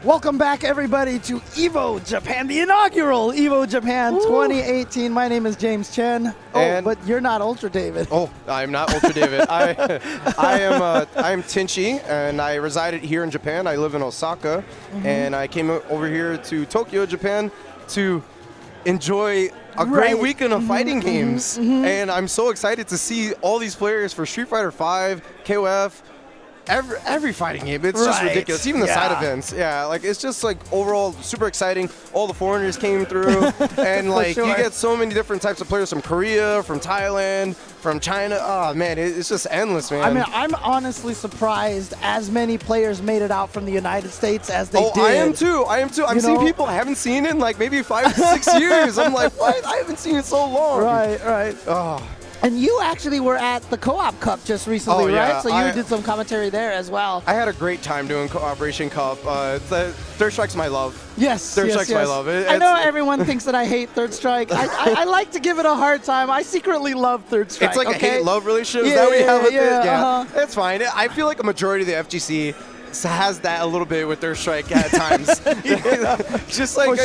Welcome back, everybody, to EVO Japan, the inaugural EVO Japan 2018. My name is James Chen. And but you're not Ultra David. Oh, I'm not Ultra David. I am Tinchi, and I resided here in Japan. I live in Osaka, and I came over here to Tokyo, Japan, to enjoy a great weekend of fighting games. And I'm so excited to see all these players for Street Fighter V, KOF. Every fighting game, it's just ridiculous. Even the side events, like it's just like overall super exciting. All the foreigners came through, and like you get so many different types of players from Korea, from Thailand, from China. Oh man, it's just endless, man. I mean, I'm honestly surprised as many players made it out from the United States as they did. I am too. I'm seeing people I haven't seen in like maybe 5 to 6 years. I'm like, what? I haven't seen it so long. Right. Oh. And you actually were at the Co-op Cup just recently, right? So you did some commentary there as well. I had a great time doing Cooperation Cup. Third Strike's my love. Yes, Third Strike's my love. I know everyone thinks that I hate Third Strike. I like to give it a hard time. I secretly love Third Strike. It's like a hate-love relationship. Is that what you have with it? Yeah, it's fine. I feel like a majority of the FGC has that a little bit with Third Strike at times. Just like for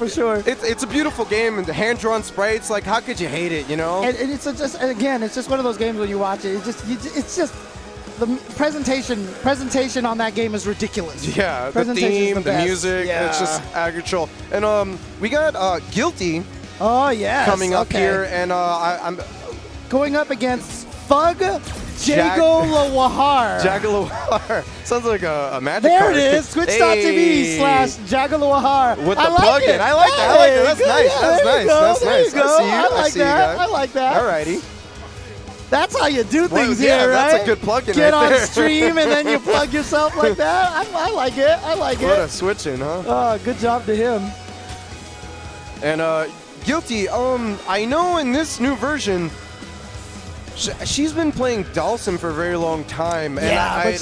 sure. It's a beautiful game, and the hand-drawn sprites. Like, how could you hate it? You know. And it's just one of those games when you watch it. It's just the presentation on that game is ridiculous. Yeah, the theme, the music, it's just out of control. And we got Guilty. Oh yeah. Coming up here, and I'm going up against Thug Jagalawahar. Jagalawahar. Sounds like a magic there card. There it is. Twitch.tv/Jagalawahar. With the plug-in. I like that. That's nice. That's nice. That's nice. I like that. Alrighty. That's how you do things here, right? That's a good plug-in Get right on there. stream and then you plug yourself like that. I like it. What a switching, huh? Oh, good job to him. And Guilty, I know in this new version, she's been playing Dalsim for a very long time, and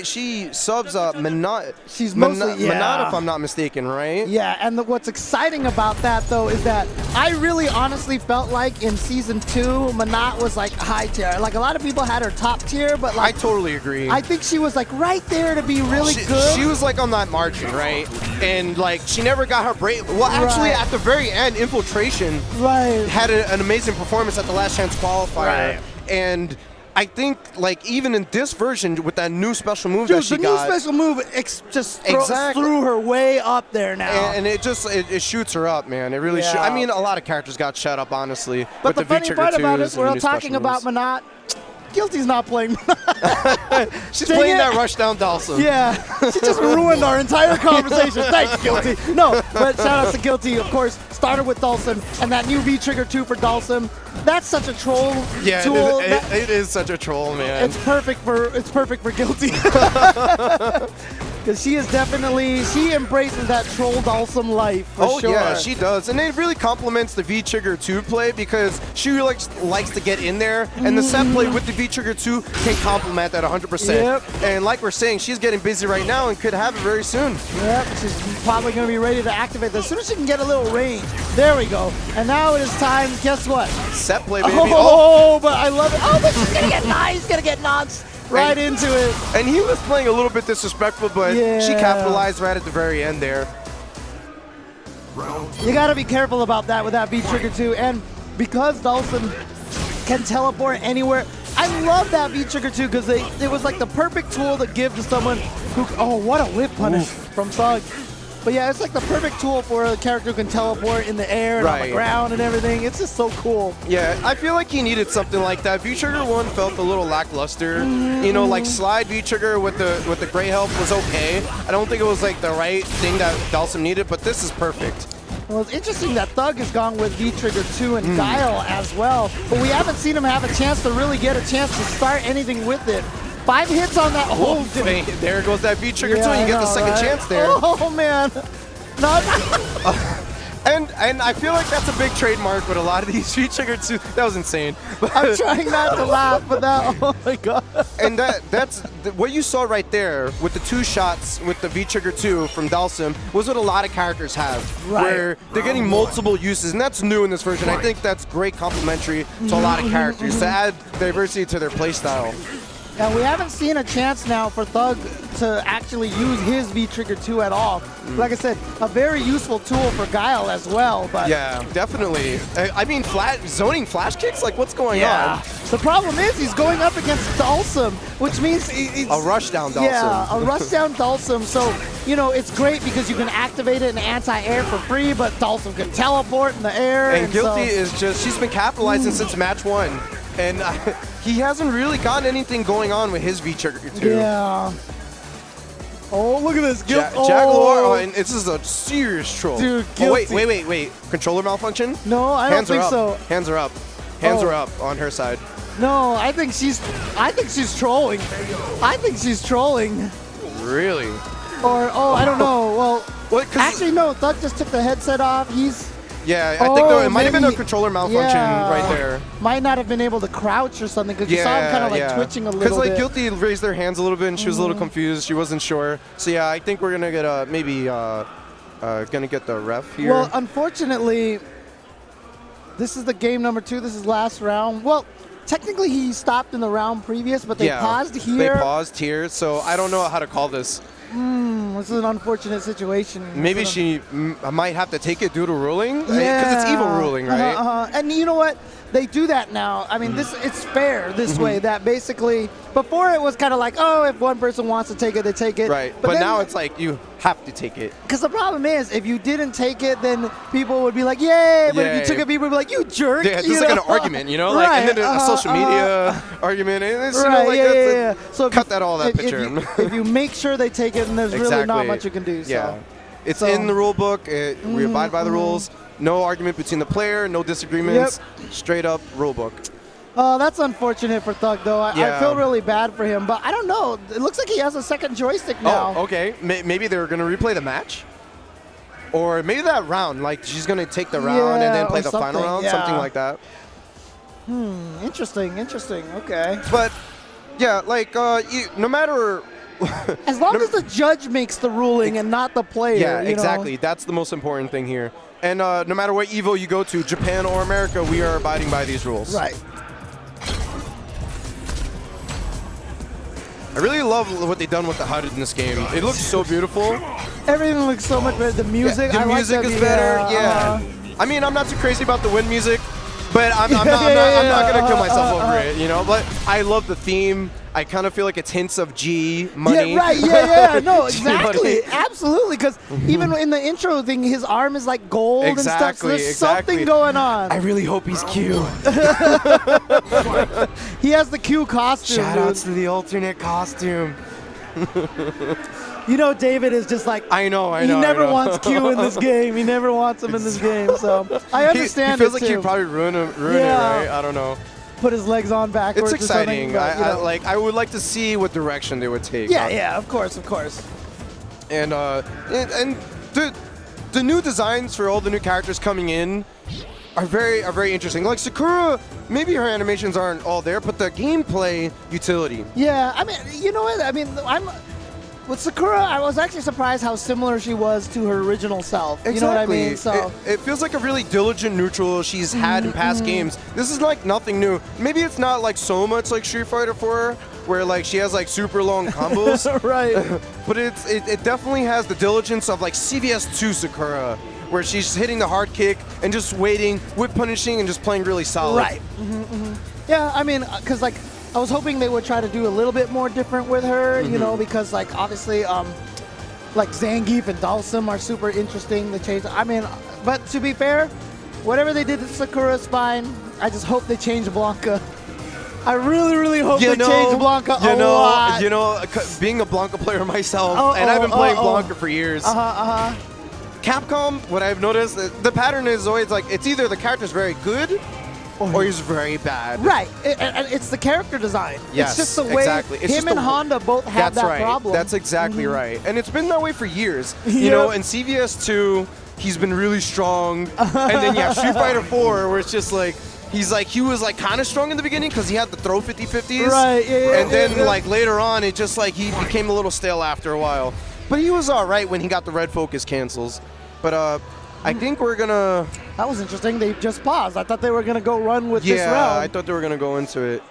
she subs Manat. She's mostly Manat, if I'm not mistaken, right? Yeah, and what's exciting about that though is that I really honestly felt like in season 2, Manat was like high tier. Like a lot of people had her top tier, but like I totally agree. I think she was like right there to be really good. She was like on that margin, right? And like she never got her break. Well, actually, at the very end, Infiltration had an amazing performance at the Last Chance qualifier. And I think, like, even in this version with that new special move that she got, the new special move just threw her way up there now. And it shoots her up, man. It really shoots. I mean, a lot of characters got shut up, honestly. But the funny part about it, we're talking about Manat. Guilty's not playing. She's playing that Rushdown Dalsim. Yeah, she just ruined our entire conversation. Thanks, Guilty. No, but shout out to Guilty, of course. Started with Dalsim, and that new V-Trigger 2 for Dalsim. That's such a troll tool. It is such a troll, man. It's perfect for Guilty. Because she embraces that troll Dalsim life for sure. Yeah, she does. And it really complements the V-Trigger 2 play because she likes to get in there, and the set play with the V-Trigger 2 can complement that 100%. Yep. And like we're saying, she's getting busy right now and could have it very soon. Yep, she's probably going to be ready to activate this as soon as she can get a little range. There we go. And now it is time, guess what? Set play, baby. Oh, but I love it. Oh, but she's going to get nice. She's going to get nuts. Right into it. And he was playing a little bit disrespectful, but she capitalized right at the very end there. You got to be careful about that with that V-Trigger 2. And because Dalsim can teleport anywhere, I love that V-Trigger 2 because it was like the perfect tool to give to someone who, oh, what a whip punish from Thug. But yeah, it's like the perfect tool for a character who can teleport in the air and on the ground and everything. It's just so cool. Yeah, I feel like he needed something like that. V-Trigger 1 felt a little lackluster. You know, like slide V-Trigger with the gray health was okay. I don't think it was like the right thing that Dalsim needed, but this is perfect. Well, it's interesting that Thug has gone with V-Trigger 2 and Guile as well, but we haven't seen him have a chance to really get a chance to start anything with it. 5 hits on that. Oh, there goes that V-Trigger 2. You get the second chance there. Oh, man. And I feel like that's a big trademark with a lot of these V-Trigger 2. That was insane. I'm trying not to laugh, but that, oh my God. And that's what you saw right there with the 2 shots with the V-Trigger 2 from Dalsim was what a lot of characters have, where they're getting multiple uses, and that's new in this version. I think that's great complementary to a lot of characters to add diversity to their playstyle. Now, we haven't seen a chance now for Thug to actually use his V-Trigger 2 at all. Like I said, a very useful tool for Guile as well. But yeah, definitely. I mean, zoning flash kicks? Like, what's going on? The problem is he's going up against Dhalsim, which means it's A rush down Dhalsim. Yeah, a rush down Dhalsim. So, you know, it's great because you can activate it in anti-air for free, but Dhalsim can teleport in the air. And Guilty so, is just, she's been capitalizing since match 1. And he hasn't really gotten anything going on with his V-Trigger 2. Yeah. Oh, look at this. Jaguar, and this is a serious troll. Dude, oh, wait, Guilty. wait. Controller malfunction? No, I don't think so. Hands are up. Hands are up on her side. No, I think she's trolling. I think she's trolling. Really? Or, oh, I don't know. Well, What, actually, no. Thug just took the headset off. Yeah, I think it might have been a controller malfunction right there. Might not have been able to crouch or something because you saw him kind of like twitching a little bit. Because like Guilty raised their hands a little bit and she was a little confused. She wasn't sure. So yeah, I think we're gonna get gonna get the ref here. Well, unfortunately, this is the game number 2. This is last round. Well, technically he stopped in the round previous, but they paused here. They paused here, so I don't know how to call this. This is an unfortunate situation. Maybe she might have to take it due to ruling, because it's evil ruling, right? And you know what? They do that now. I mean, it's fair this way. That basically, before it was kind of like, oh, if one person wants to take it, they take it. Right. But now it's like you have to take it. Because the problem is, if you didn't take it, then people would be like, yay. But if you took it, people would be like, you jerk. Yeah, it's like an argument, you know? Like, right. And then a social media argument. And it's, Right. you know, like, So cut that all that picture. If you make sure they take it, then there's really not much you can do. Yeah. So. It's in the rule book. We abide by the rules. No argument between the player. No disagreements. Straight up rule book. That's unfortunate for Thug, though. I feel really bad for him, but I don't know. It looks like he has a second joystick now. Oh, okay. Maybe they're going to replay the match? Or maybe that round. Like, she's going to take the round and then play the final round? Something like that. Interesting. Okay. But, yeah, like, no matter... As long as the judge makes the ruling and not the player. Yeah, you exactly. know? That's the most important thing here. And no matter what EVO you go to, Japan or America, we are abiding by these rules. Right. I really love what they've done with the HUD in this game. It looks so beautiful. Everything looks so much better. The music, the music is better. I mean, I'm not too crazy about the wind music, but I'm not gonna kill myself over it, you know. But I love the theme. I kind of feel like it's hints of G money. Yeah, right. Yeah. No, exactly. Absolutely. Because even in the intro thing, his arm is like gold and stuff. So there's something going on. I really hope he's Q. He has the Q costume. Shout outs to the alternate costume. You know, David is just like, I know. He never wants Q in this game. He never wants him in this game. So I understand he feels it like too. he'd probably ruin it, right? I don't know. Put his legs on backwards. It's exciting. But, I would like to see what direction they would take. Yeah, of course. And the new designs for all the new characters coming in are very interesting. Like Sakura, maybe her animations aren't all there, but the gameplay utility. Yeah, I mean, you know what? I mean, with Sakura, I was actually surprised how similar she was to her original self. Exactly. You know what I mean? So it feels like a really diligent neutral she's had in past games. This is like nothing new. Maybe it's not like so much like Street Fighter 4, where like she has like super long combos. Right. But it definitely has the diligence of like CVS 2 Sakura, where she's hitting the hard kick and just waiting, whip punishing, and just playing really solid. Right. Yeah, I mean, because like I was hoping they would try to do a little bit more different with her, you know, because like obviously like Zangief and Dhalsim are super interesting. The change. I mean, but to be fair, whatever they did to Sakura's fine. I just hope they change Blanca. I really hope they change Blanca a lot. You know, being a Blanca player myself, and I've been playing Blanca for years. Capcom, what I've noticed, the pattern is always like, it's either the character's very good or he's very bad. Right. And it's the character design. Yes, it's just the way him and Honda both have that problem. That's exactly right. And it's been that way for years. You know, in CVS 2, he's been really strong. And then you have Street Fighter 4, where it's just like, he was like kind of strong in the beginning because he had to throw 50-50s. Right, and then like later on, it just like he became a little stale after a while. But he was all right when he got the red focus cancels. But I think we're gonna... That was interesting. They just paused. I thought they were gonna go run with this round. Yeah, I thought they were gonna go into it.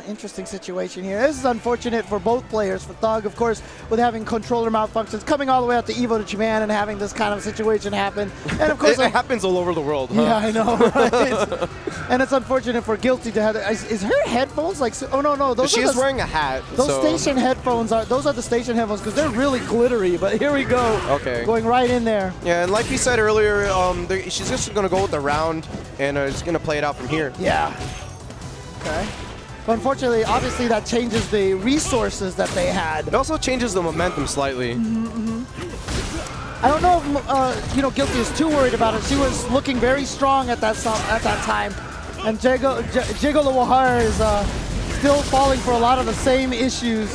Interesting situation here. This is unfortunate for both players. For Thug, of course, with having controller malfunctions, coming all the way out to Evo to Japan and having this kind of situation happen. And of course, it happens all over the world. Huh? Yeah, I know, right? And it's unfortunate for Guilty to have. Is her headphones like? Oh no, those. She is wearing a hat. Those station headphones are. Those are the station headphones because they're really glittery. But here we go. Okay. Going right in there. Yeah, and like we said earlier, she's just gonna go with the round and is gonna play it out from here. Yeah. Okay. But unfortunately, obviously, that changes the resources that they had. It also changes the momentum slightly. I don't know if Guilty is too worried about it. She was looking very strong at that time, and Jago Lawahar is still falling for a lot of the same issues.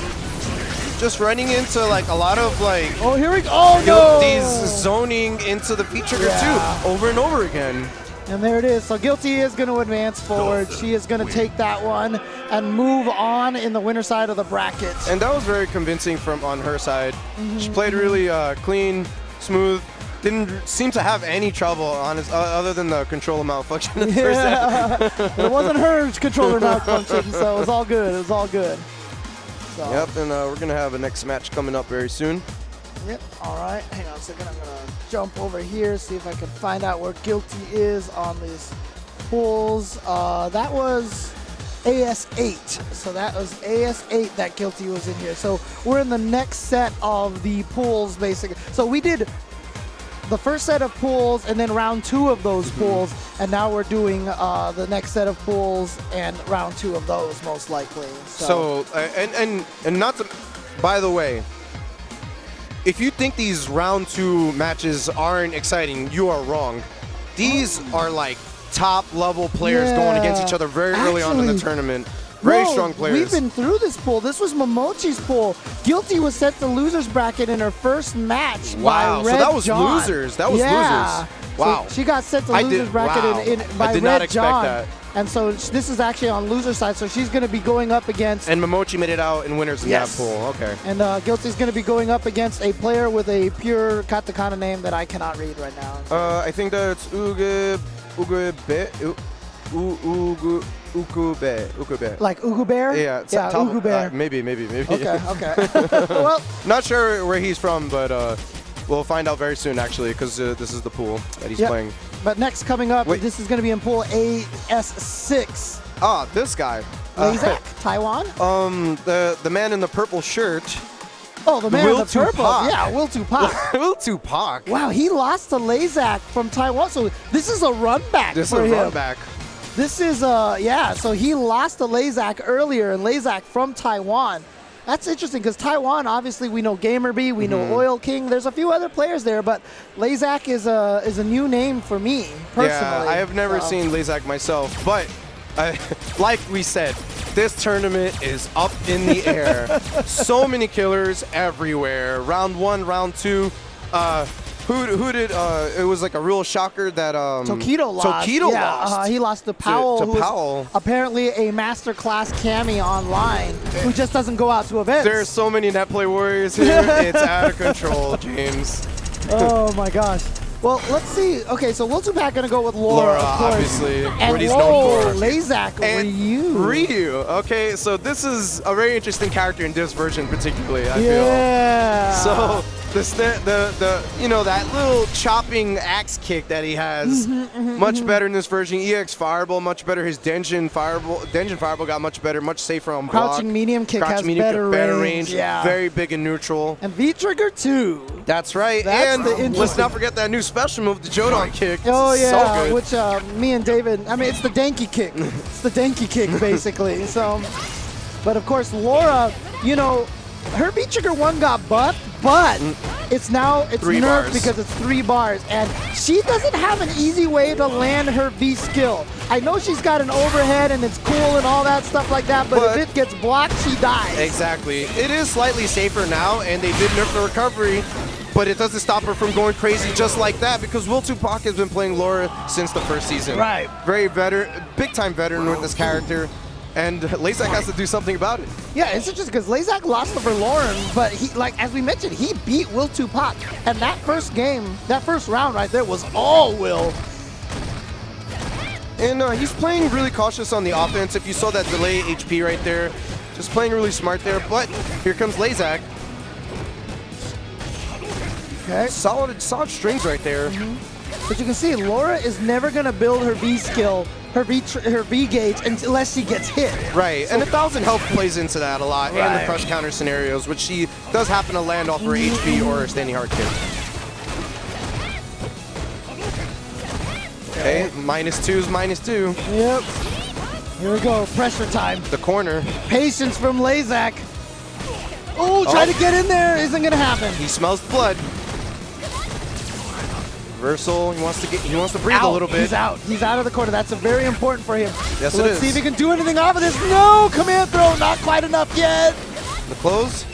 Just running into like a lot of like. Oh, here we go! Oh no! Guilty's zoning into the V trigger too, over and over again. And there it is. So Guilty is going to advance forward. She is going to take that one and move on in the winner side of the bracket. And that was very convincing on her side. She played really clean, smooth. Didn't seem to have any trouble on other than the controller malfunction in the first set. It wasn't her controller malfunction, so it was all good. It was all good. So. Yep, and we're going to have a next match coming up very soon. Yep, all right. Hang on a second. I'm going to jump over here, see if I can find out where Guilty is on these pools. That was AS8. So that was AS8 that Guilty was in here. So we're in the next set of the pools, basically. So we did the first set of pools and then round 2 of those pools, and now we're doing the next set of pools and round 2 of those, most likely. So and not to, by the way, if you think these round 2 matches aren't exciting, you are wrong. These are like top level players going against each other very early on in the tournament. Very strong players. We've been through this pool. This was Momochi's pool. Guilty was sent to losers bracket in her first match. Wow, by Red so that was John. losers. That was losers. Wow. So she got sent to losers bracket by I did Red not expect John. that. And so this is actually on loser side, so she's going to be going up against... And Momochi made it out in winners in that pool. Okay. And Guilty's going to be going up against a player with a pure katakana name that I cannot read right now. I think that's Ukube. Like Ugu Bear? Yeah, Ugu Bear. Maybe. Okay. Well, not sure where he's from, but we'll find out very soon, actually, because this is the pool that he's playing. But next coming up, this is going to be in pool AS6. Ah, this guy. Lazak, Taiwan? The man in the purple shirt. Oh, the man in the purple. Yeah, Will Tupac. Will Tupac. Wow, he lost to Lazak from Taiwan. So this is a run back for him. This is a run back. This is, so he lost to Lazak earlier, and Lazak from Taiwan. That's interesting because Taiwan, obviously, we know GamerBee, we know Oil King. There's a few other players there, but Lazak is a new name for me, personally. Yeah, I have never seen Lazak myself, but like we said, this tournament is up in the air. So many killers everywhere. Round 1, round 2. Who did? It was like a real shocker that Tokido lost. lost. He lost to Powell, to Powell. Apparently a masterclass Cammy online, who just doesn't go out to events. There's so many net play warriors here. It's out of control, James. Oh my gosh. Well, let's see. Okay, so Will Tupac gonna go with Laura, of course. Obviously, and what he's known for. Lazak, and Ryu. Okay, so this is a very interesting character in this version, particularly. I feel. So that little chopping axe kick that he has, much better in this version. EX Fireball, much better. His Denjin Fireball got much better, much safer on block. Crouching medium kick has better range. Yeah. Very big and neutral. And V-Trigger 2. That's right. And let's not forget that new special move, the Jodon kick. Oh yeah, so good. which me and David, I mean, it's the Denki kick. It's the Denki kick, basically. So, but of course, Laura, her V-Trigger 1 got buffed, but it's nerfed because it's 3 bars, and she doesn't have an easy way to land her V skill. I know she's got an overhead and it's cool and all that stuff like that, but if it gets blocked, she dies. Exactly. It is slightly safer now, and they did nerf the recovery, but it doesn't stop her from going crazy just like that, because Will Tupac has been playing Laura since the first season. Right. Very big-time veteran with this character. And Lazak has to do something about it. Yeah, it's interesting because Lazak lost over Lauren, but he, as we mentioned, he beat Will Tupac. And that first game, that first round right there was all Will. And he's playing really cautious on the offense. If you saw that delay HP right there, just playing really smart there. But here comes Lazak. Okay. Solid strings right there. But you can see Laura is never going to build her V skill, her V gauge, unless she gets hit. Right, and 1,000 health plays into that a lot, and Right. the crush counter scenarios, which she does happen to land off her HP or her standing hard kick. Okay, -2 is -2. Yep. Here we go, pressure time. The corner. Patience from Lazak. Oh, try to get in there, isn't going to happen. He smells blood. Reversal. He wants to breathe a little bit. He's out. He's out of the corner. That's very important for him. Yes, So it let's is. see if he can do anything off of this. No, command throw, not quite enough yet. The close.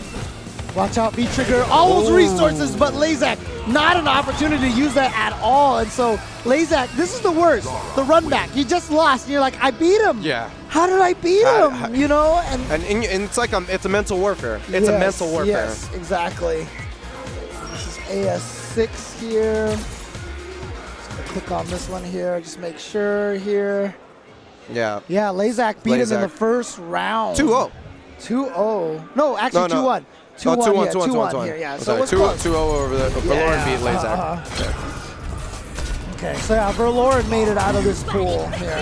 Watch out, V-trigger. All those resources, but Lazak, not an opportunity to use that at all. And so Lazak, this is the worst. The run back. You just lost, and you're like, I beat him. Yeah. How did I beat him? You know, And it's like it's a mental warfare. It's a mental warfare. Yes, exactly. This is AS6 here. Just gonna click on this one here. Just make sure here. Yeah. Yeah, Lazak beat him in the Lazak. first round. 2-0. 2-0. No, actually 2-1. 2-1 here. Yeah, so it was 2-0 close. over the Verloren beat Lazak. Okay, so yeah, Verloren made it out of this pool here.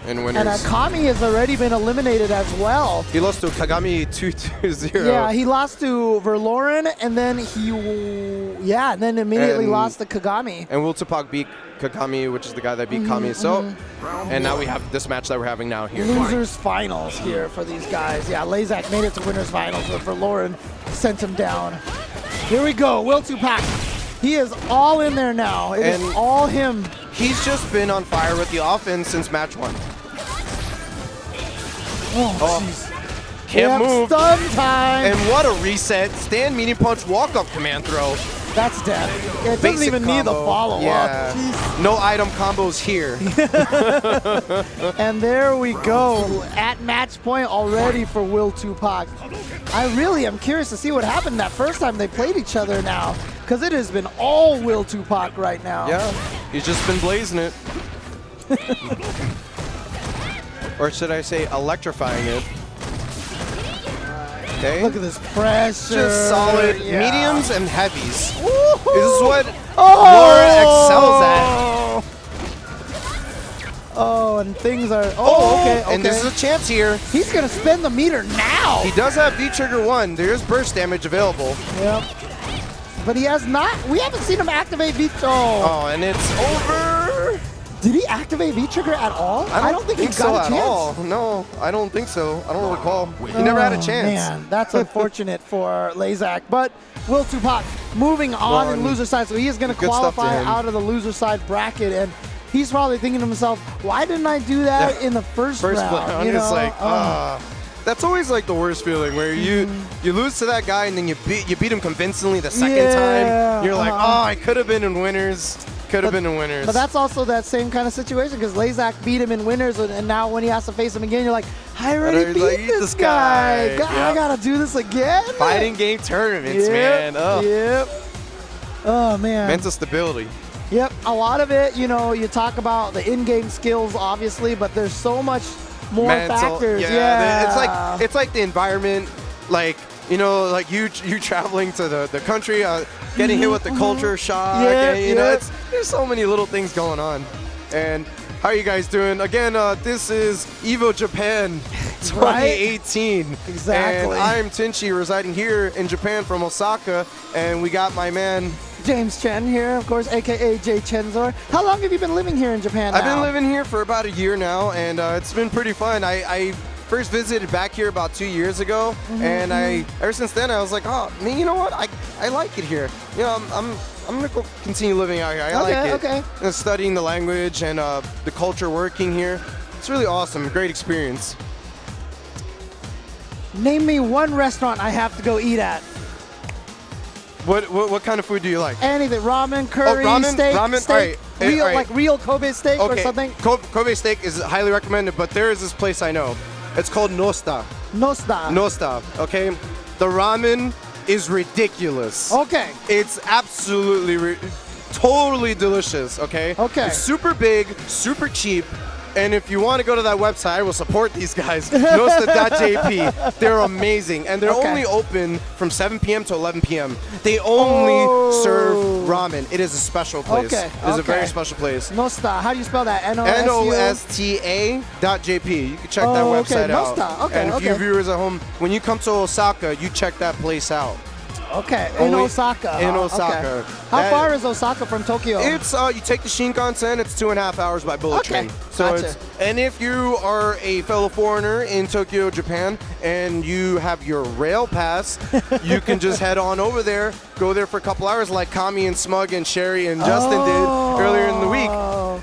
And winners. And Kami has already been eliminated as well. He lost to Kagami 2-0. Yeah, he lost to Verloren, and then and then immediately And- lost to Kagami. And Will Tupac beat Kagami, which is the guy that beat Kami. So, and now we have this match that we're having now here. Losers finals here for these guys. Yeah, Lazak made it to winners finals, but Verloren sent him down. Here we go, Will Tupac. He is all in there now. It is And- all him. He's just been on fire with the offense since match 1. Oh, jeez. Can't move. Stun time. And what a reset. Stand, medium punch, walk-up command throw. That's death. It doesn't Basic even need the combo. follow-up. Yeah. Jeez. No item combos here. And there we go. At match point already for Will Tupac. I really am curious to see what happened that first time they played each other now, because it has been all Will Tupac right now. Yeah, he's just been blazing it. Or should I say electrifying it. Okay. Look at this pressure. Just solid Yeah. mediums and heavies. Woo-hoo. This is what Oh! Laura excels at. Oh, and things are. Oh, okay. And this is a chance here. He's gonna spin the meter now. He does have V-Trigger 1. There is burst damage available. Yep. But he has not. We haven't seen him activate V. Oh, and it's over. Did he activate V-Trigger at all? I don't think he so got a at chance. all. No, I don't think so. I don't recall. He never had a chance. Man, that's unfortunate for Lazak. But Will Tupac moving on in loser side, so he is going to Good stuff to qualify him. out of the loser side bracket. And he's probably thinking to himself, why didn't I do that in the first round? round. You It's know? like, that's always like the worst feeling where you lose to that guy and then you beat him convincingly the second Yeah, time. You're like, oh, I could have been in winners. Could have been in winners. But that's also that same kind of situation because Lazak beat him in winners, and now when he has to face him again, you're like, I already beat this guy. God, I gotta do this again. Fighting game tournaments, Yep, man. Oh. Yep. Oh man. Mental stability. Yep. A lot of it, you know, you talk about the in-game skills, obviously, but there's so much more factors. Yeah. It's like the environment, like, you know, like you traveling to the country, getting hit with the culture shock. Yep, and, you know, yep. there's so many little things going on. And how are you guys doing? Again, this is EVO Japan 2018. Exactly. And I'm Tinchi, residing here in Japan from Osaka, and we got my man. James Chen here, of course, aka Jay Chenzor. How long have you been living here in Japan now? I've been living here for about a year now, and it's been pretty fun. I first visited back here about 2 years ago, and ever since then I was like, oh man, you know what? I like it here. You know, I'm gonna go continue living out here. I like it. Okay. And studying the language and the culture, working here. It's really awesome. Great experience. Name me one restaurant I have to go eat at. What kind of food do you like? Anything, ramen, curry, ramen? steak, Ramen? steak, All right. real, All right. like real Kobe steak or something. Kobe steak is highly recommended, but there is this place I know. It's called Nosta. Nosta. Nosta, okay? The ramen is ridiculous. Okay. It's absolutely totally delicious, okay? Okay. It's super big, super cheap, And if you want to go to that website, I will support these guys. Nosta.jp. They're amazing. And they're only open from 7 p.m. to 11 p.m. They only serve ramen. It is a special place. Okay. It is a very special place. Nosta. How do you spell that? Nosta.jp. You can check that website out. Nosta. Okay, and for you viewers at home, when you come to Osaka, you check that place out. Okay, in Osaka. In Osaka. Okay. How far is Osaka from Tokyo? It's you take the Shinkansen. It's 2.5 hours by bullet train. So gotcha. And if you are a fellow foreigner in Tokyo, Japan, and you have your rail pass, you can just head on over there, go there for a couple hours, like Kami and Smug and Sherry and Justin did earlier in the week.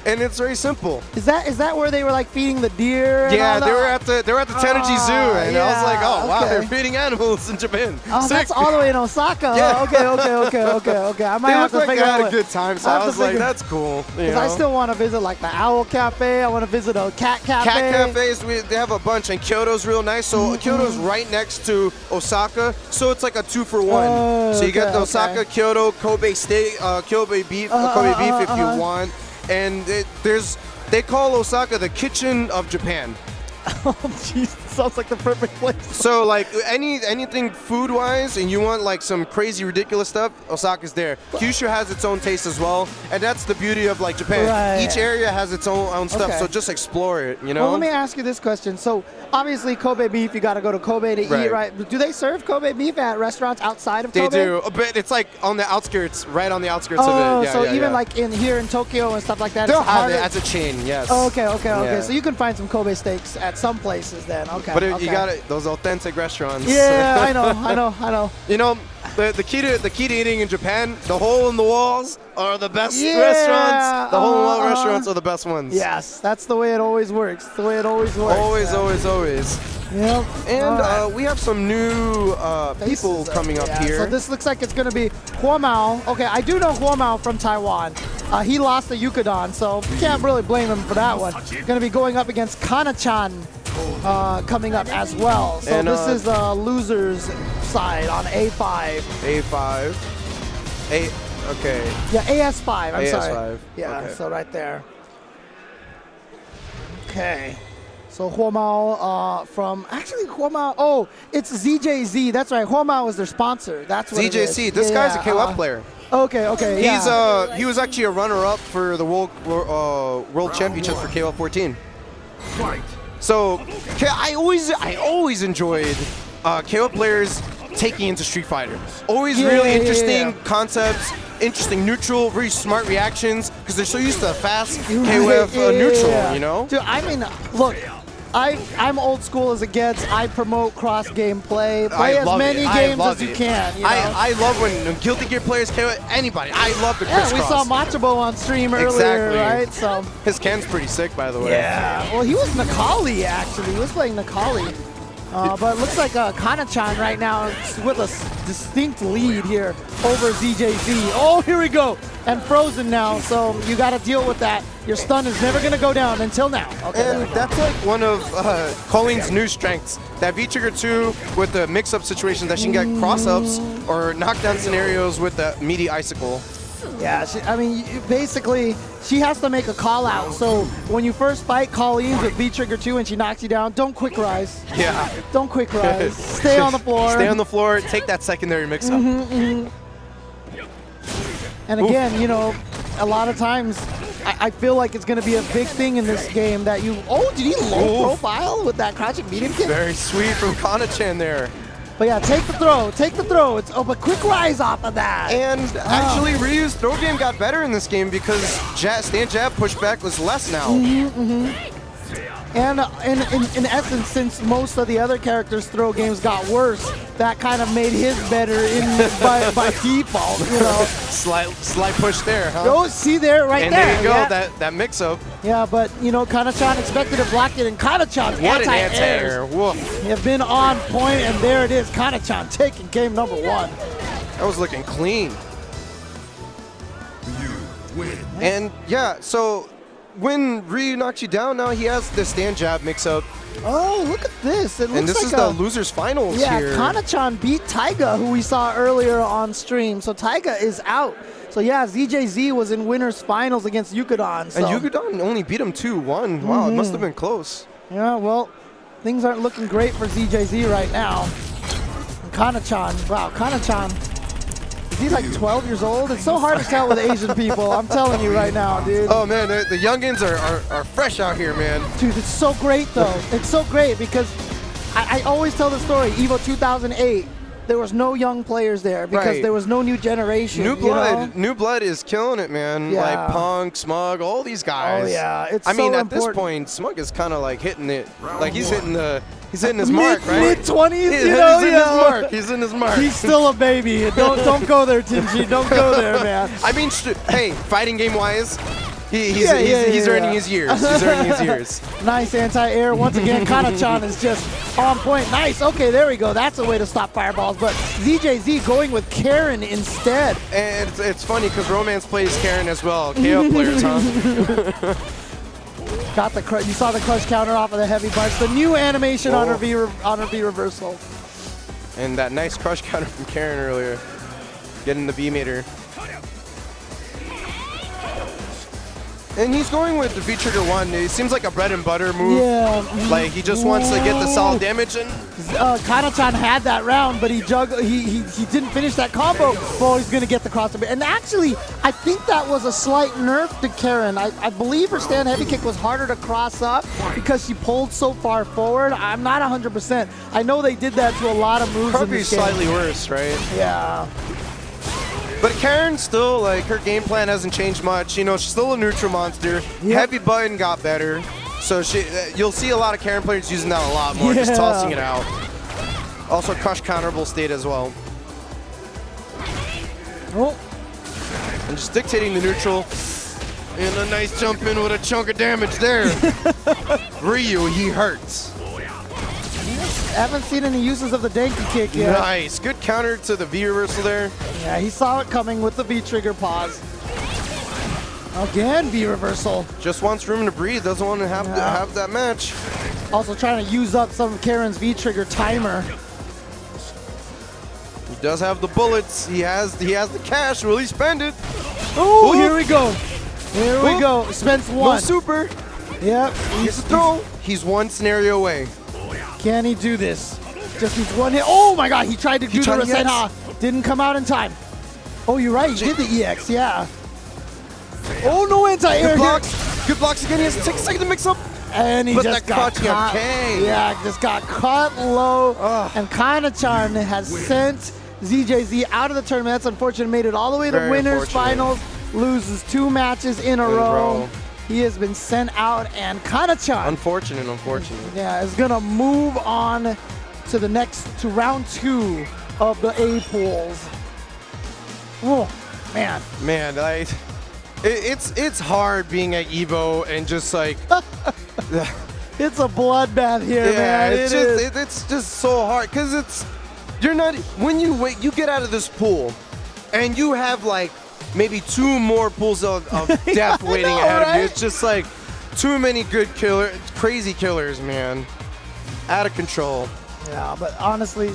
And it's very simple. Is that where they were like feeding the deer? Yeah, they were at the Tenerji Zoo, and I was like, oh wow, they're feeding animals in Japan. Oh, that's all the way in Osaka. Yeah. Okay. I might have to figure out. They had a good time, so I was like, that's cool. Because I still want to visit like the Owl Cafe. I want to visit a cat cafe. Cat cafes, they have a bunch, and Kyoto's real nice. So Kyoto's right next to Osaka, so it's like a 2-for-1. So you get the Osaka, Kyoto, Kobe steak, Kobe beef if you want. And they call Osaka the kitchen of Japan. Oh, jeez, sounds like the perfect place. So, like, anything food-wise, and you want, like, some crazy, ridiculous stuff, Osaka's there. Kyushu has its own taste as well, and that's the beauty of, like, Japan. Right. Each area has its own stuff, so just explore it, you know? Well, let me ask you this question. So, obviously, Kobe beef, you got to go to Kobe to eat, right? Do they serve Kobe beef at restaurants outside of Kobe? They do, but it's, like, on the outskirts, right on the outskirts of it. Yeah, so even, like, here in Tokyo and stuff like that, they'll have it as a chain, yes. Okay. So you can find some Kobe steaks at some places then, okay. But you got it, those authentic restaurants. Yeah, I know. You know, the key to eating in Japan, the hole in the walls are the best restaurants. The hole in the wall restaurants are the best ones. Yes, that's the way it always works. Always. Always. Yep. And we have some new people coming up here. So this looks like it's going to be Huomao. Okay, I do know Huomao from Taiwan. He lost the Yukadon, so can't really blame him for that one. Going to be going up against Kana-chan coming up as well. So and, this is the loser's side on A5. Okay. Yeah, AS5. I'm sorry. Yeah, okay. So right there. Okay. So Huomao from Huomao. Oh, it's ZJZ. That's right. Huomao is their sponsor. That's what ZJC. This guy's a KOF player. Okay. He was actually a runner-up for the World Championship for KOF 14. Right. So I always enjoyed KO players taking into Street Fighter. Always really interesting concepts, interesting neutral, very smart reactions, because they're so used to fast KOF neutral, you know? Dude, I mean, look, I'm old school as it gets. I promote cross game play. Play as many games as you can. You know? I love when Guilty Gear players KO anybody. I love the crisscross. Yeah, we saw Machabo on stream earlier, right? So his Ken's pretty sick, by the way. Yeah. Well, he was Nakali actually. He was playing Nakali. But it looks like Kana-chan right now is with a distinct lead here over ZJZ. Oh, here we go. And frozen now, so you got to deal with that. Your stun is never going to go down until now. Okay, and that's like one of Colleen's new strengths. That V-Trigger 2 with the mix-up situations that she can get cross-ups or knockdown scenarios with the meaty icicle. Yeah, basically, she has to make a call out. So when you first fight Colleen with V-Trigger 2 and she knocks you down, don't quick rise. Yeah. Don't quick rise. Stay on the floor. Stay on the floor. Take that secondary mix-up. And again, you know, a lot of times, I feel like it's going to be a big thing in this game that you... Oh, did he low profile with that crouching medium kick? Very sweet from Kana-chan there. But yeah, take the throw. But quick rise off of that. And actually, Ryu's throw game got better in this game because stand jab pushback was less now. And in essence, since most of the other characters' throw games got worse, that kind of made his better by default, you know. Slight push there, huh? Oh, see there, right there. And there you go, that mix-up. Yeah, but, you know, Kana-chan expected to block it, and Kana-chan's anti-air have been on point, and there it is, Kana-chan taking game number 1. That was looking clean. You win. And, yeah, so... when Ryu knocks you down, now he has the stand jab mix-up, Oh, look at this. It looks And this like is the losers finals here. Yeah, Kana-chan beat Taiga, who we saw earlier on stream. So Taiga is out. So yeah, ZJZ was in winners finals against Yukadon. So. And Yukadon only beat him 2-1. Wow, it must have been close. Yeah, well, things aren't looking great for ZJZ right now. And Kana-chan, wow, Kana-chan, is he like 12 years old? It's so hard to tell with Asian people, I'm telling you right now, dude. Oh man, the youngins are fresh out here, man. Dude, it's so great though. It's so great because I always tell the story, EVO 2008, there was no young players there because there was no new generation. New blood is killing it, man. Yeah. Like Punk, Smug, all these guys. Oh yeah, it's I mean, so at this important. point, Smug is kind of like hitting it. Like he's hitting his mark, right? Mid-20s, He's you know? in his mark. He's in his mark. He's still a baby. Don't go there, Tinji. Don't go there, man. I mean, hey, fighting game wise, he's earning his years. He's earning his years. Nice anti-air. Once again, Kana-chan is just on point. Nice. Okay, there we go. That's a way to stop fireballs. But ZJZ going with Karen instead. And it's funny because Romance plays Karen as well. KO players, huh? Got the you saw the crush counter off of the heavy punch. The new animation on her V reversal. And that nice crush counter from Karen earlier. Getting the V meter. And he's going with the V-Trigger 1. It seems like a bread and butter move. Yeah. Like he just wants to get the solid damage and Kana-chan had that round, but he didn't finish that combo. Well, he's gonna get the crossover. And actually, I think that was a slight nerf to Karen. I believe her stand heavy kick was harder to cross up because she pulled so far forward. I'm not 100%. I know they did that to a lot of moves probably in this game. slightly worse, right? Yeah. But Karen still, like, her game plan hasn't changed much. You know, she's still a neutral monster. Yep. Heavy button got better. So you'll see a lot of Karen players using that a lot more, just tossing it out. Also, crush counterable state as well. Oh. And just dictating the neutral. And a nice jump in with a chunk of damage there. Ryu, he hurts. Haven't seen any uses of the Denki kick yet. Nice. Good counter to the V reversal there. Yeah, he saw it coming with the V-trigger pause. Again, V reversal. Just wants room to breathe. Doesn't want to have that match. Also trying to use up some of Karen's V-trigger timer. He does have the bullets. He has the cash. Will he spend it? Oh, here we go. Here we go. Spends one. No super. Yep. He's a throw. He's one scenario away. Can he do this? Just needs one hit. Oh my god, he tried to do the Rasenha. Didn't come out in time. Oh, you're right. He did the EX, yeah. Oh, no anti-air. Good blocks. Good blocks again. He has to take a second to mix up. And he just got caught. Okay. Yeah, just got caught low. And Kana-chan has sent ZJZ out of the tournament. That's unfortunate. Made it all the way to winners finals. Loses 2 matches in a row. He has been sent out, and Kana-chan, unfortunate. Yeah, is gonna move on to round 2 of the A pools. Oh, man. Man, it's hard being at Evo and just like it's a bloodbath here, man. It's just so hard because you're not when you get out of this pool and you have like maybe 2 more pools of death waiting ahead of you. It's just like too many good crazy killers, man. Out of control. Yeah, but honestly,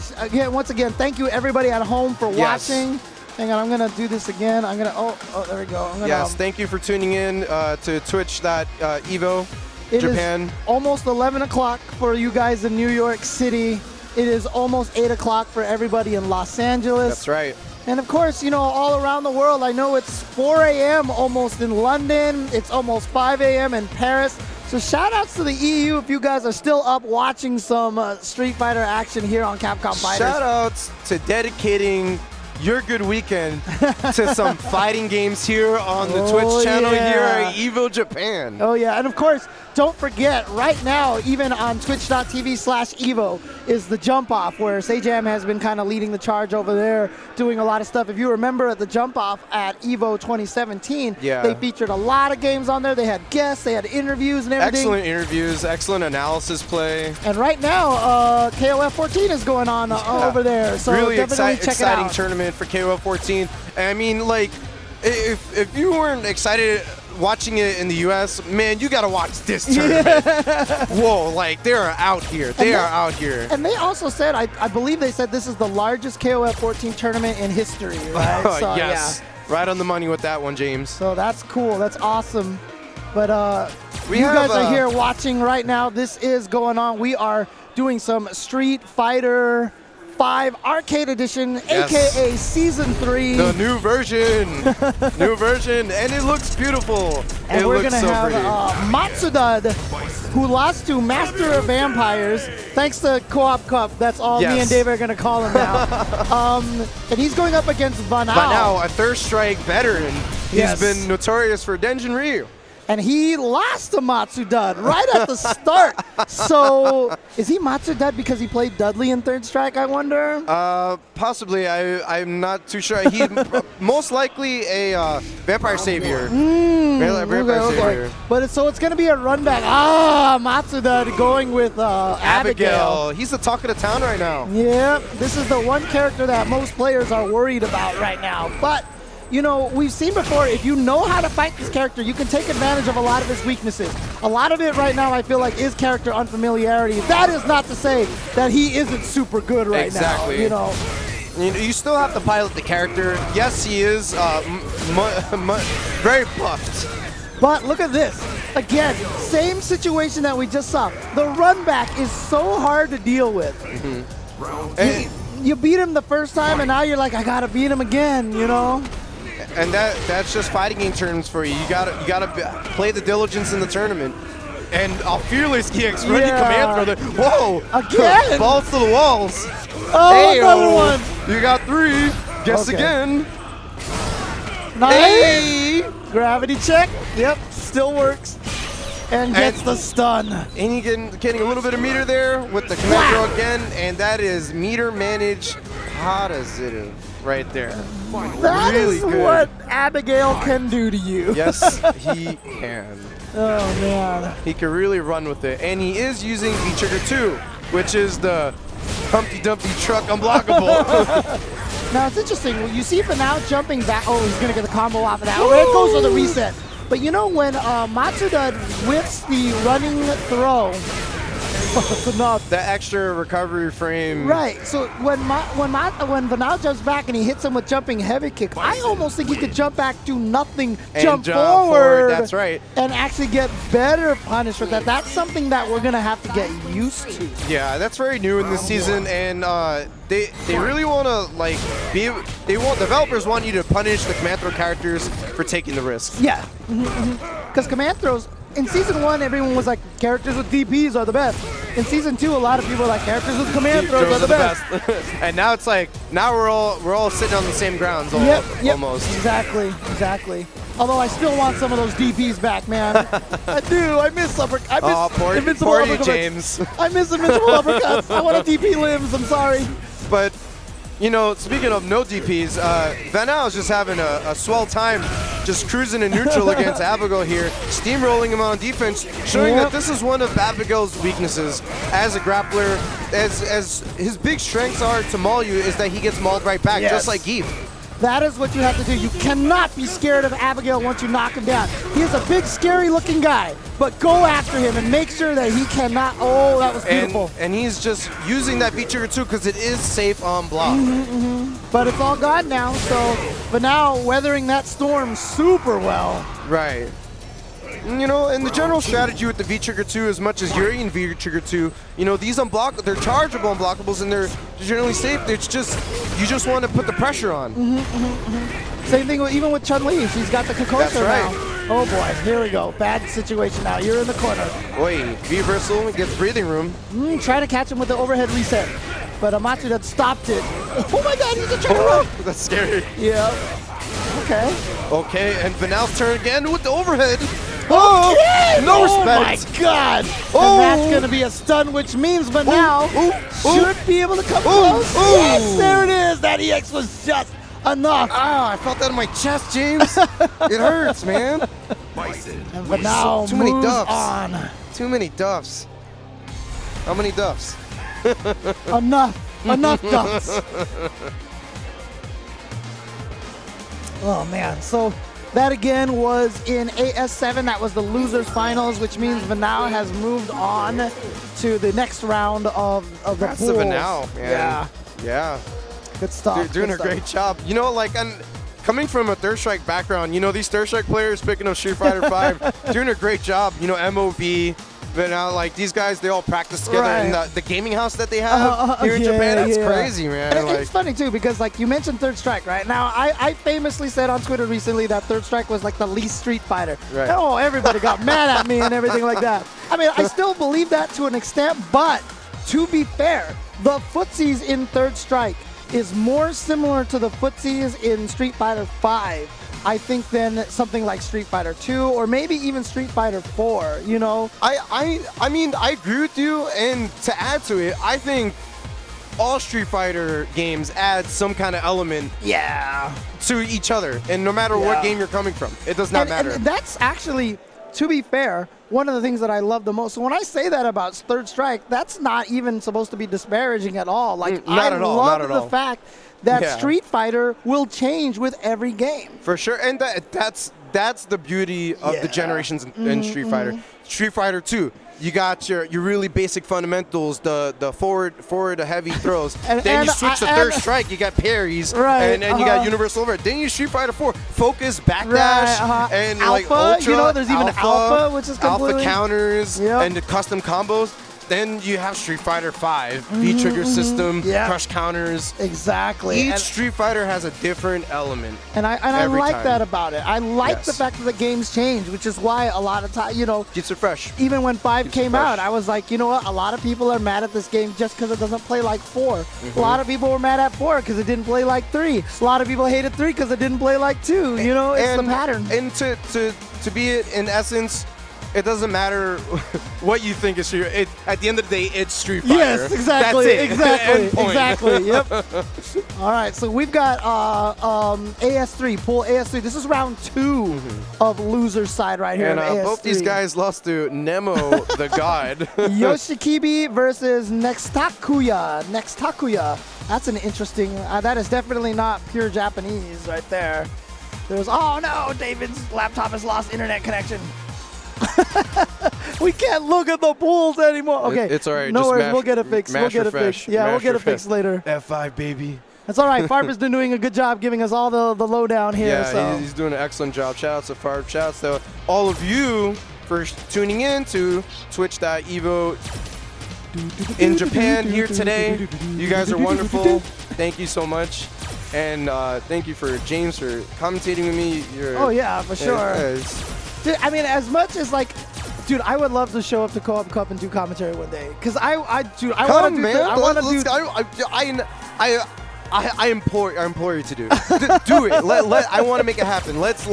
once again, thank you everybody at home for watching. Hang on, I'm gonna do this again. I'm gonna, oh, there we go. Yes, thank you for tuning in to Twitch.evo Japan. It is almost 11 o'clock for you guys in New York City. It is almost 8 o'clock for everybody in Los Angeles. That's right. And of course, you know, all around the world, I know it's 4 a.m. almost in London. It's almost 5 a.m. in Paris. So shout outs to the EU if you guys are still up watching some Street Fighter action here on Capcom Fighters. Shout outs to dedicating your good weekend to some fighting games here on the Twitch channel here at Evo Japan. Oh yeah, and of course, don't forget, right now, even on twitch.tv/Evo is the jump off, where Sajam has been kind of leading the charge over there, doing a lot of stuff. If you remember at the jump off at Evo 2017, they featured a lot of games on there. They had guests, they had interviews and everything. Excellent interviews, excellent analysis play. And right now, KOF 14 is going on over there. So really definitely check it out. Exciting tournament for KOF 14. I mean, like, if you weren't excited watching it in the U.S., man, you gotta watch this tournament. Whoa, like they are out here. They are out here. And they also said, I believe they said this is the largest KOF 14 tournament in history, right? So, yes, yeah. Right on the money with that one, James. So that's cool. That's awesome. But you guys are here watching right now. This is going on. We are doing some Street Fighter 5 Arcade Edition, yes. AKA Season 3. The new version. New version, and it looks beautiful. And we're going to so have Matsudad, who lost to Master of Vampires, thanks to Co-op Cup. That's all me and Dave are going to call him now. And he's going up against Vanao. Vanao, a Third Strike veteran. He's been notorious for Denjin Ryu. And he lost to Matsudad right at the start. So is he Matsudad because he played Dudley in Third Strike, I wonder? Possibly. I'm not too sure. He most likely a Vampire Savior. Vampire Savior. But so it's going to be a run back. Matsudad going with Abigail. He's the talk of the town right now. Yeah, this is the one character that most players are worried about right now. But you know, we've seen before, if you know how to fight this character, you can take advantage of a lot of his weaknesses. A lot of it right now, I feel like, is character unfamiliarity. That is not to say that he isn't super good right now. You know, you still have to pilot the character. Yes, he is very buffed. But look at this. Again, same situation that we just saw. The run back is so hard to deal with. You beat him the first time, and now you're like, I gotta beat him again, you know? And that's just fighting game terms for you. You gotta play the diligence in the tournament. And Fearless EX ready command throw. Whoa! Again! Balls to the walls. Oh, hey, another one. You got 3. Guess again. Nice. Hey! Gravity check. Yep, still works. And gets the stun. And you getting a little bit of meter there with the command throw again. And that is meter manage positive right there. That is what Abigail can do to you. Yes, he can. Oh, man. He can really run with it. And he is using V-Trigger 2, which is the Humpty Dumpty truck unblockable. Now, it's interesting. You see Vanao jumping back. Oh, he's going to get the combo off of that. Oh, it goes for the reset. But you know, when Matsuda whips the running throw, it's enough. The extra recovery frame. Right. So when Vanao jumps back and he hits him with jumping heavy kick, I almost think he could jump back, do nothing, jump forward. That's right. And actually get better punish for that. That's something that we're gonna have to get used to. Yeah, that's very new in this season, and they really want to developers want you to punish the command throw characters for taking the risk. Yeah. Because command throws. In Season 1, everyone was like, characters with DPs are the best. In Season 2, a lot of people are like, characters with command throws are the best. And now it's like, now we're all sitting on the same grounds almost. Exactly. Although I still want some of those DPs back, man. I do. I miss invincible uppercuts. James. I miss invincible uppercuts. I want a DP limbs. I'm sorry. But, you know, speaking of no DPs, Vanao is just having a swell time, just cruising in neutral against Abigail here, steamrolling him on defense, showing that this is one of Abigail's weaknesses as a grappler. As his big strengths are to maul you, is that he gets mauled right back, just like Geef. That is what you have to do. You cannot be scared of Abigail once you knock him down. He is a big, scary-looking guy, but go after him and make sure that he cannot. Oh, that was beautiful. And he's just using that V-trigger too because it is safe on block. But it's all gone now, but now weathering that storm super well. Right. You know, and the general strategy with the V-Trigger 2, as much as you're in V-Trigger 2, you know, these they're chargeable unblockables and they're generally safe. It's just, you just want to put the pressure on. Same thing even with Chun-Li. She's got the Kokoso now. Oh boy, here we go. Bad situation now. You're in the corner. Oi, V-Versal gets breathing room. Try to catch him with the overhead reset. But Amatsu that stopped it. Oh my god, he's a turn. That's scary. Yeah. Okay. Okay, and Vanao's turn again with the overhead. Okay. No respect. Oh my god. And that's going to be a stun, which means Vanao should be able to come close. Yes, there it is. That EX was just enough. Ah, I felt that in my chest, James. It hurts, man. And Vanao too many moves duffs. on. Too many duffs. How many duffs? Enough duffs. Oh man, so That again was in AS7. That was the losers finals, which means Vanao has moved on to the next round of the That's pools. the Vanao, man. Yeah, Yeah. good stuff. They're doing good a stuff. great job. You know, like, and coming from a Third Strike background, you know, these Third Strike players picking up Street Fighter 5, doing a great job. You know, MOV, but now, like, these guys, they all practice together in the gaming house that they have here in Japan. That's crazy, man. And Like, it's funny, too, because, like, you mentioned Third Strike, right? Now, I famously said on Twitter recently that Third Strike was, like, the least Street Fighter. Right. Oh, everybody got mad at me and everything like that. I mean, I still believe that to an extent, but to be fair, the footsies in Third Strike is more similar to the footsies in Street Fighter 5, I think, than something like Street Fighter 2 or maybe even Street Fighter 4, you know? I mean, I agree with you, and to add to it, I think all Street Fighter games add some kind of element to each other, and no matter what game you're coming from, it does not matter. And that's actually, to be fair, one of the things that I love the most. So when I say that about Third Strike, that's not even supposed to be disparaging at all. Like, Not I at all, love not at the all. fact that Yeah. Street Fighter will change with every game. For sure, and that's the beauty of the generations in Street Fighter. Street Fighter 2, you got your really basic fundamentals, the forward heavy throws. Then you switch to Third Strike, you got parries, and then you got universal over. Then you Street Fighter 4, focus, backdash, and Alpha, like ultra. you know, there's even Alpha, which is completely Alpha counters and the custom combos. Then you have Street Fighter 5, V-trigger system, crush counters. Exactly. Each Street Fighter has a different element. And I every like time. that about it. I like the fact that the games change, which is why a lot of times, you know, Keeps it fresh. even when 5 Keeps it came fresh. out, I was like, you know what? A lot of people are mad at this game just because it doesn't play like 4. A lot of people were mad at 4 because it didn't play like 3. A lot of people hated 3 because it didn't play like 2. You know, it's the pattern. And to be it in essence, it doesn't matter what you think is Street. At the end of the day, it's Street Fighter. Yes, exactly. That's it. Exactly. End point. Exactly. Yep. All right, so we've got AS3, pool AS3. This is round 2 of loser's side right here. And of AS3. both these guys lost to Nemo, the god. Yoshikibi versus Nextakuya. That's an interesting. That is definitely not pure Japanese right there. There's. Oh no, David's laptop has lost internet connection. We can't look at the pools anymore. Okay, It's all right. No just worries. mash- We'll get it fixed. We'll mash get it refresh. fixed. Yeah, we'll Mash get it refresh. fixed later. F5, baby. That's all right. Farb has been doing a good job giving us all the lowdown here. Yeah, so. he's doing an excellent job. Shout out to Farb. Shout out to all of you for tuning in to twitch.evo in Japan here today. You guys are wonderful. Thank you so much. And thank you for James for commentating with me. Oh, yeah, for sure. Dude, I mean, as much as like, dude, I would love to show up to Co-op Cup and do commentary one day. Cause I want to do. I want to do. I implore you to do it. Do it. I want to make it happen. Let's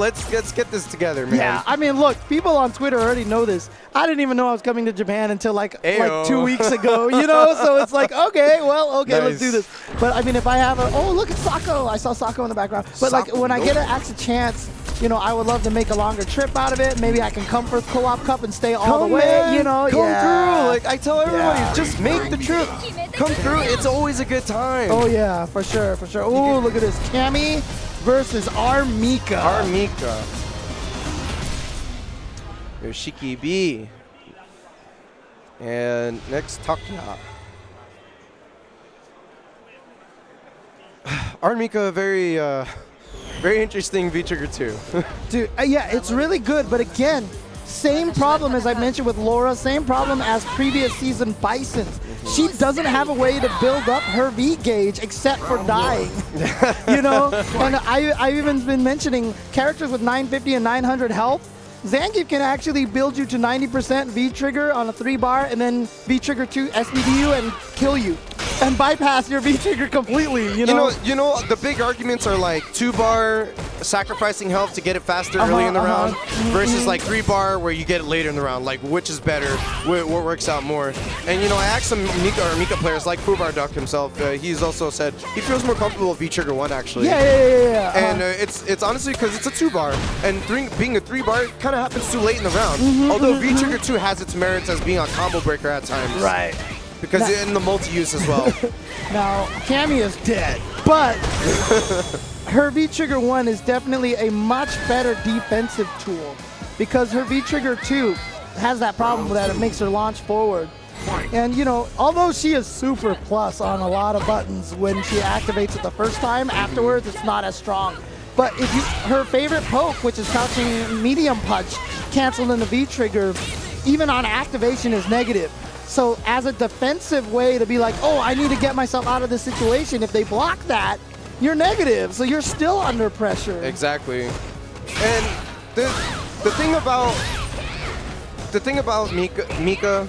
get this together, man. Yeah, I mean, look, people on Twitter already know this. I didn't even know I was coming to Japan until like 2 weeks ago, you know? So it's like, okay, let's do this. But I mean, if I have look at Sako. I saw Sako in the background. But like when I get an actual chance, you know, I would love to make a longer trip out of it. Maybe I can come for Co-op Cup and stay all the way, man. you know? Come through. Like I tell everybody, Yeah. just make the trip. Come through. It's always a good time. Oh yeah, for sure, for sure. Oh, look at this. Cammy versus Armika. Armika. Yoshiki B. And next, Takuya. Armika, very interesting V-Trigger 2. Dude, yeah, it's really good, but again, same problem as I mentioned with Laura, same problem as previous season Bison. She doesn't have a way to build up her V gauge except for dying, you know? And I've even been mentioning characters with 950 and 900 health. Zangief can actually build you to 90% V-Trigger on a 3-bar and then V-Trigger 2 SVDU and kill you and bypass your V-Trigger completely, you know? You know, the big arguments are like 2-bar sacrificing health to get it faster early in the round versus like 3-bar where you get it later in the round. Like, which is better? What works out more? And, you know, I asked some Mika players like Fubar Duck himself. He's also said he feels more comfortable with V-Trigger 1, actually. Yeah. And it's honestly because it's a 2-bar. And being a 3-bar kind of happens too late in the round. Although V-Trigger 2 has its merits as being a combo breaker at times. Right. Because in the multi-use as well. Now, Cammy is dead, but her V-Trigger 1 is definitely a much better defensive tool because her V-Trigger 2 has that problem that it makes her launch forward. And, you know, although she is super plus on a lot of buttons when she activates it the first time, afterwards it's not as strong. But if you, her favorite poke, which is crouching medium punch, canceled in the V-Trigger, even on activation is negative. So as a defensive way to be like, oh, I need to get myself out of this situation, if they block that, you're negative, so you're still under pressure. Exactly. And the thing about Mika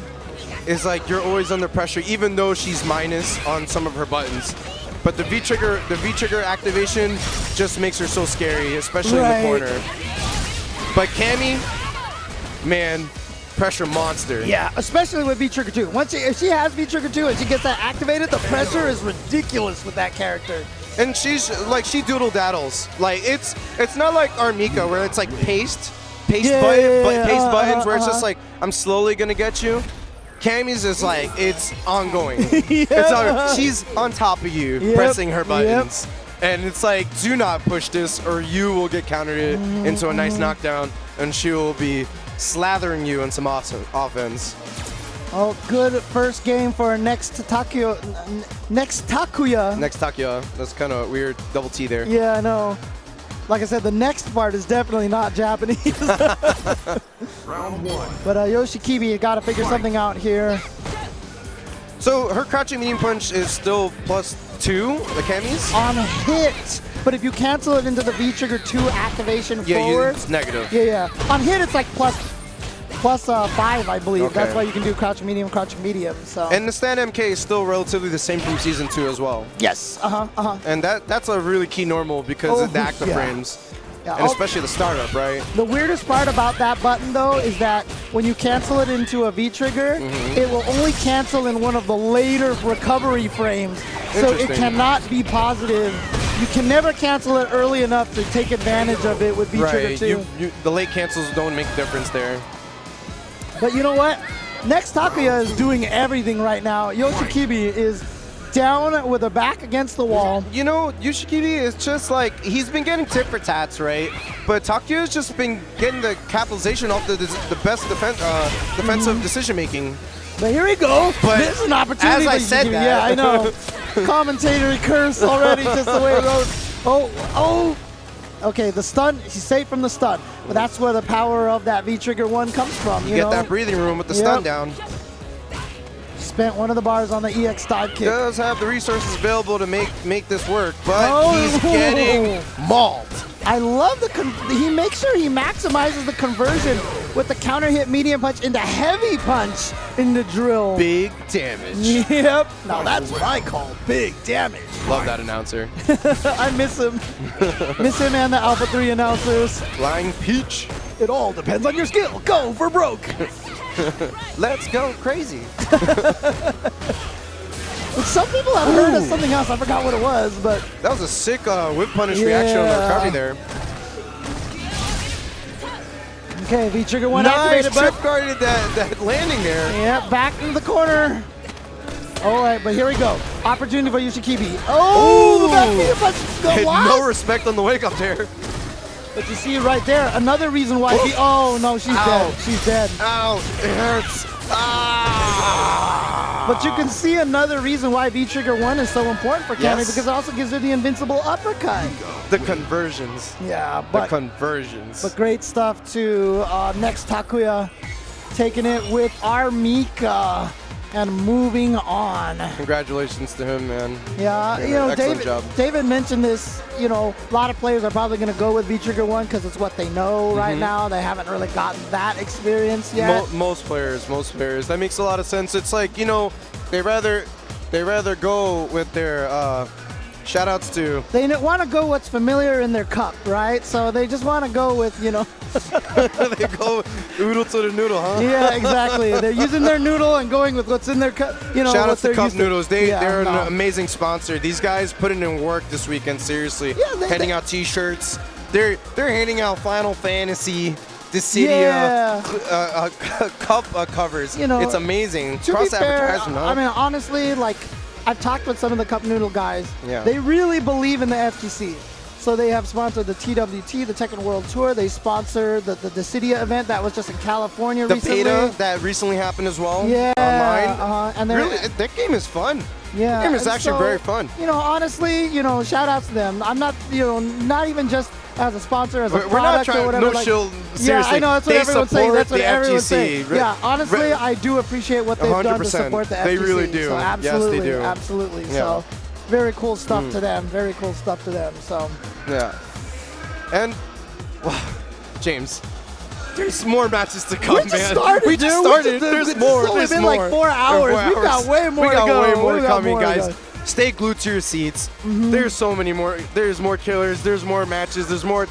is like you're always under pressure, even though she's minus on some of her buttons. But the V-Trigger activation just makes her so scary, especially in the corner. But Cammy, man, pressure monster. Yeah, especially with V-Trigger 2. If she has V-Trigger 2 and she gets that activated, the pressure is ridiculous with that character. And she's like, she doodle daddles. Like it's not like our Mika where it's like paste buttons where it's just like I'm slowly gonna get you. Cammy's is like it's ongoing. She's on top of you, pressing her buttons, and it's like do not push this or you will get countered into a nice knockdown, and she will be slathering you in some awesome offense. Oh, good first game for next Takuya. That's kind of weird. Double T there. Yeah, I know. Like I said, the next part is definitely not Japanese. Round 1. But Yoshikibi got to figure something out here. So her crouching medium punch is still +2, the Cammy's? On hit. But if you cancel it into the V-Trigger 2 activation forward. It's negative. Yeah. On hit, it's like plus 5, I believe. Okay. That's why you can do crouch medium. So. And the stand MK is still relatively the same from Season 2 as well. Yes. And that's a really key normal because of the active frames. Yeah. And especially the startup, right? The weirdest part about that button, though, is that when you cancel it into a V-Trigger, it will only cancel in one of the later recovery frames. So it cannot be positive. You can never cancel it early enough to take advantage of it with V-Trigger 2. The late cancels don't make a difference there. But you know what? Next Takuya is doing everything right now. Yoshikibi is down with her back against the wall. You know, Yoshikibi is just like, he's been getting tit for tats, right? But Takuya's just been getting the capitalization off the best defensive decision making. But here we go. But this is an opportunity. as I said that. Yeah, I know. Commentator curse already, just the way it goes. Oh. Okay, the stun, she's safe from the stun. But that's where the power of that V-Trigger 1 comes from, you know? Get that breathing room with the stun down. Spent one of the bars on the EX dive kick. Does have the resources available to make this work, but he's getting mauled. I love he makes sure he maximizes the conversion with the counter hit medium punch into heavy punch in the drill. Big damage. Yep. Now that's what I call big damage. Love that announcer. I miss him. Miss him and the Alpha 3 announcers. Flying Peach. It all depends on your skill. Go for broke. Let's go crazy. Some people have heard of something else. I forgot what it was, but that was a sick whip punish reaction on the recovery there. Okay, V-Trigger 1 activated. Nice trip guarded that landing there. Yeah, back into the corner. All right, but here we go. Opportunity for Yoshikibi. Oh, Had no respect on the wake up there. But you see right there, another reason why oh no, she's dead. She's dead. Ow, it hurts. Ah. But you can see another reason why V-Trigger 1 is so important for Cammy, because it also gives her the invincible uppercut. The conversions. Yeah, but the conversions. But great stuff too. Next Takuya taking it with our Mika and moving on. Congratulations to him, man. Yeah, you know, job. David mentioned this. You know, a lot of players are probably going to go with V-Trigger 1 because it's what they know right now. They haven't really gotten that experience yet. Most players. That makes a lot of sense. It's like, you know, they rather go with their shout-outs to. They want to go what's familiar in their cup, right? So they just want to go with, you know. They go oodle to the noodle, huh? Yeah, exactly. They're using their noodle and going with what's in their cup. You know, shout out to Cup Noodles. They're an amazing sponsor. These guys putting in work this weekend, seriously. Yeah, handing out T-shirts. They're handing out Final Fantasy, Dissidia, cup covers. You know, it's amazing. To be fair, advertisement, huh? I mean, honestly, like, I've talked with some of the Cup Noodle guys. Yeah. They really believe in the FGC. So they have sponsored the TWT, the Tekken World Tour. They sponsor the Dissidia event that was just in California The recently. beta that recently happened as well. Yeah, Online. and they're Really, that game is fun. yeah, That game is and actually so, very fun. You know, honestly, you know, shout outs to them. I'm not, you know, not even just as a sponsor, as a We're not product trying or whatever. no like, shield. yeah, Seriously, I know that's what they everyone's saying. support That's what the everyone's FGC. saying. Yeah, honestly, I do appreciate what they've done to 100%. support the FGC. They really do. So Yes, they absolutely, do. absolutely. Yeah. So very cool stuff to them. Very cool stuff to them. So Yeah. And, wow, James, there's more matches to come, we just man. started. We just dude. started. There's There's more. It's only There's been more. like 4 hours. We've got way more We got to go. way more We got coming, more to guys. go. Stay glued to your seats. There's so many more. There's more killers. There's more matches. There's more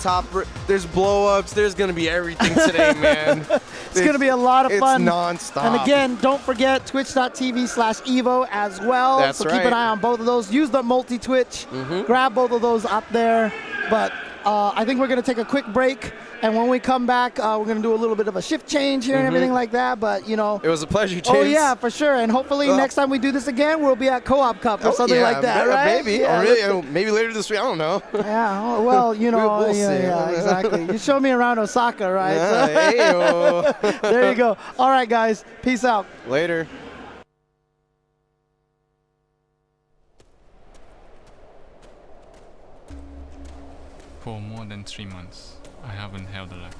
there's blow-ups. There's going to be everything today, man. It's going to be a lot of fun. It's non-stop. And again, don't forget twitch.tv/Evo as well. That's so right. keep an eye on both of those. Use the multi-twitch. Grab both of those up there. But I think we're going to take a quick break. And when we come back, we're going to do a little bit of a shift change here and everything like that. But, you know. It was a pleasure, James. Oh, yeah, for sure. And hopefully next time we do this again, we'll be at Co-op Cup or something like that, right? Maybe. Yeah, Or maybe, maybe later this week. I don't know. yeah, well, you know, We'll yeah, see. yeah, exactly. You showed me around Osaka, right? Yeah, hey-o. There you go. All right, guys. Peace out. Later. For more than 3 months, I haven't held a racket.